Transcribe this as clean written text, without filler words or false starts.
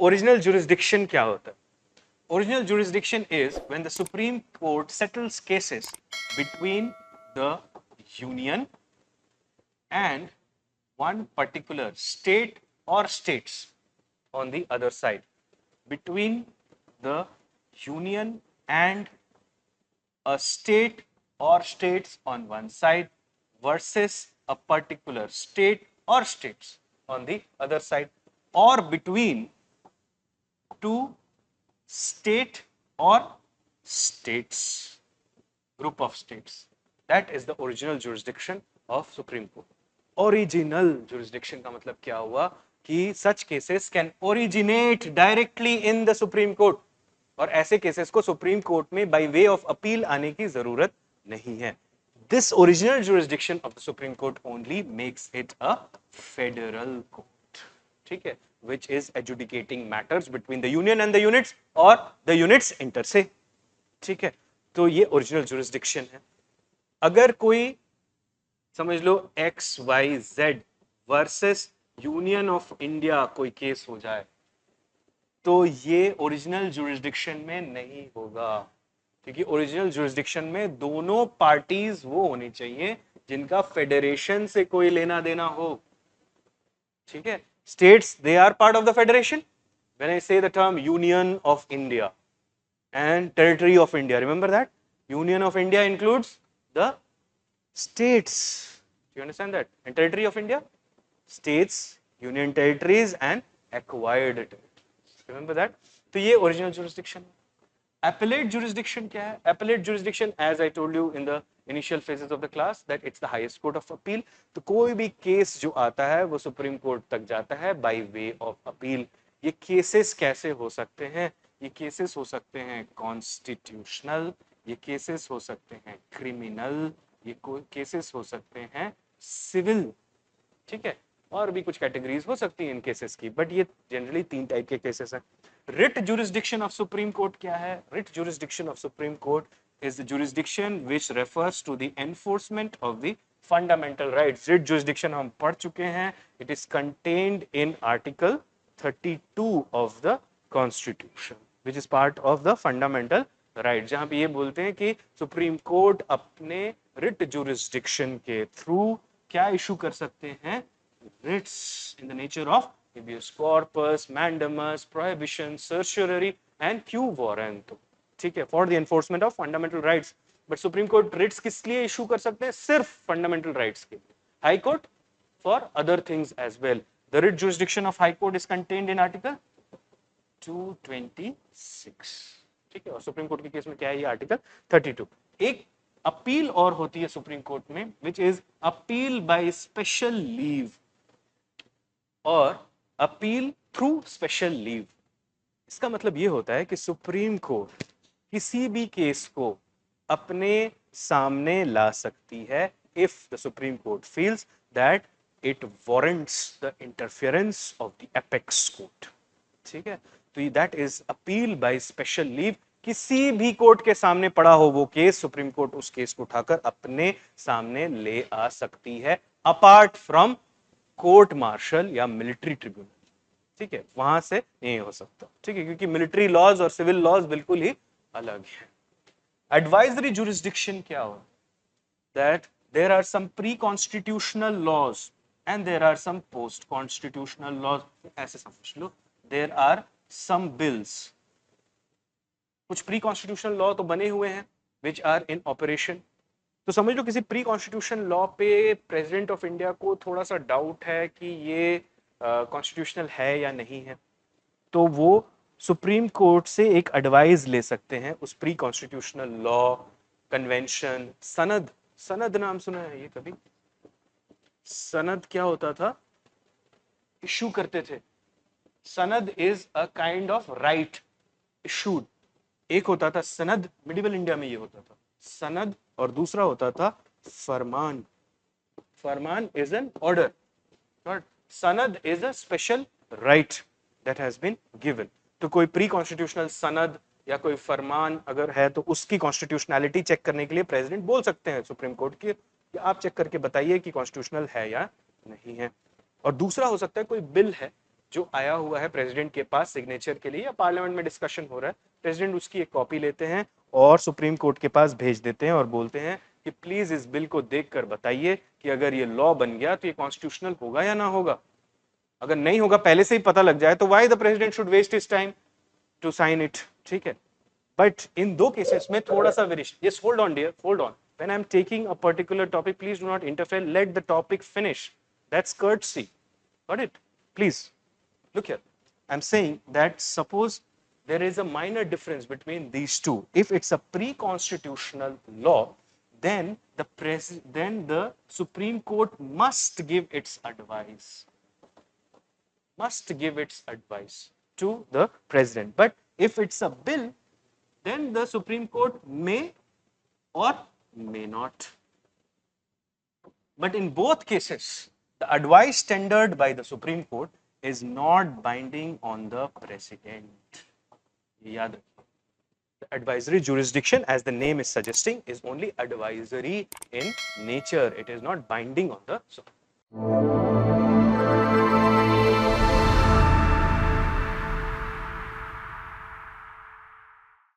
Original jurisdiction क्या होता है? Original jurisdiction is when the Supreme Court settles cases between the Union and one particular state or states on the other side. Between the Union and a state or states on one side versus a particular state or states on the other side, or between two state or states, group of states. That is the original jurisdiction of Supreme Court. Original jurisdiction का मतलब क्या हुआ कि such cases can originate directly in the Supreme Court, और ऐसे cases को supreme court में by way of appeal आने की जरूरत नहीं है. This original jurisdiction of the Supreme Court only makes it a federal court. ठीक है, which is adjudicating matters between the union and the units or the units inter se. ठीक है, तो ये ओरिजिनल जुरिस्डिक्शन है. अगर कोई समझ लो XYZ versus union of India कोई केस हो जाए तो ये ओरिजिनल जुरिस्डिक्शन में नहीं होगा, क्योंकि ओरिजिनल जुरिस्डिक्शन में दोनों पार्टीज वो होनी चाहिए जिनका फेडरेशन से कोई लेना देना हो. ठीक है, states they are part of the federation. When I say the term Union of India and Territory of India, remember that Union of India includes the states. Do you understand that? And Territory of India, states, union territories and acquired territories. Remember that? तो ये original jurisdiction. Appellate jurisdiction क्या है? Appellate jurisdiction, as I told you in the initial phases of the class, that it's the highest court of appeal. तो कोई भी case जो आता है वो सुप्रीम कोर्ट तक जाता है by way of appeal. ये केसेस कैसे हो सकते हैं? ये केसेस हो सकते हैं कॉन्स्टिट्यूशनल, ये केसेस हो सकते हैं क्रिमिनल, ये केसेस हो सकते हैं सिविल. ठीक है, और भी कुछ कैटेगरीज हो सकती हैं इन केसेस की, बट ये जनरली 3 टाइप के केसेस हैं. Writ jurisdiction of supreme court क्या है? Writ jurisdiction of supreme court is the jurisdiction which refers to the enforcement of the fundamental rights. Writ jurisdiction हम पढ़ चुके हैं. It is contained in Article 32 of the Constitution, which is part of the fundamental rights. जहाँ पे ये बोलते हैं कि सुप्रीम कोर्ट अपने रिट जुरिस्डिक्शन के थ्रू क्या इशू कर सकते हैं? Writs in the nature of habeas corpus, mandamus, prohibition, certiorari and quo warranto. ठीक है, for the enforcement of fundamental rights. But supreme court writs किस लिए इशू कर सकते हैं? सिर्फ फंडामेंटल राइट्स के. High court for other things as well. The writ jurisdiction of high court is contained in article 226. ठीक है, और सुप्रीम कोर्ट के केस में क्या है? ये आर्टिकल 32. एक अपील और होती है सुप्रीम कोर्ट में, which is appeal by special leave और अपील थ्रू स्पेशल लीव. इसका मतलब ये होता है कि सुप्रीम कोर्ट किसी भी केस को अपने सामने ला सकती है if the Supreme Court feels that it warrants the interference of the apex court. ठीक है, तो that is appeal by special leave. किसी भी कोर्ट के सामने पड़ा हो वो केस, सुप्रीम कोर्ट उस केस को उठाकर अपने सामने ले आ सकती है, अपार्ट फ्रॉम कोर्ट मार्शल या मिलिट्री ट्रिब्यूनल. ठीक है, वहां से नहीं हो सकता. ठीक है, क्योंकि मिलिट्री लॉज और सिविल लॉज बिल्कुल ही अलग है. एडवाइजरी जुरिस्डिक्शन क्या हो? That there are some pre constitutional laws and there are some post constitutional laws. ऐसे समझ लो, देयर आर सम बिल्स. कुछ प्री कॉन्स्टिट्यूशनल लॉ तो बने हुए हैं विच आर इन ऑपरेशन. तो समझ लो किसी प्री कॉन्स्टिट्यूशन लॉ पे प्रेसिडेंट ऑफ इंडिया को थोड़ा सा डाउट है कि ये कॉन्स्टिट्यूशनल है या नहीं है, तो वो सुप्रीम कोर्ट से एक एडवाइस ले सकते हैं उस प्री कॉन्स्टिट्यूशनल लॉ, कन्वेंशन, सनद. सनद नाम सुना है ये कभी? सनद क्या होता था? इशू करते थे. सनद is a kind of right issued. एक होता था सनद, मिडिवल इंडिया में ये होता था सनद, और दूसरा होता था फरमान. फरमान इज एन ऑर्डर, बट सनद is a special right that has been given. तो कोई प्री कॉन्स्टिट्यूशनल सनद या कोई फरमान अगर है तो उसकी कॉन्स्टिट्यूशनैलिटी चेक करने के लिए प्रेसिडेंट बोल सकते हैं सुप्रीम कोर्ट की कि आप चेक करके बताइए कि कॉन्स्टिट्यूशनल है या नहीं है. और दूसरा हो सकता है कोई बिल है जो आया हुआ है प्रेसिडेंट के पास सिग्नेचर के लिए या पार्लियामेंट में डिस्कशन हो रहा है, प्रेसिडेंट उसकी एक कॉपी लेते हैं और सुप्रीम कोर्ट के पास भेज देते हैं और बोलते हैं कि प्लीज इस बिल को देखकर बताइए कि अगर ये लॉ बन गया तो ये कॉन्स्टिट्यूशनल होगा या ना होगा। अगर नहीं होगा पहले से ही पता लग जाए तो why the president should waste his time to sign it, ठीक है। बट इन दो केसेस में थोड़ा सा variation, yes hold on dear, hold on, when I am taking a particular topic please do not interfere, let the topic finish, that's courtesy, got it? Please look here, I'm saying that suppose there is a minor difference between these two. If it's a pre-constitutional law, then the Supreme Court must give its advice, to the president. But if it's a bill, then the Supreme Court may or may not. But in both cases, the advice tendered by the Supreme Court is not binding on the president. Yaad rakhiye. The advisory jurisdiction, as the name is suggesting, is only advisory in nature. It is not binding on the Supreme Court.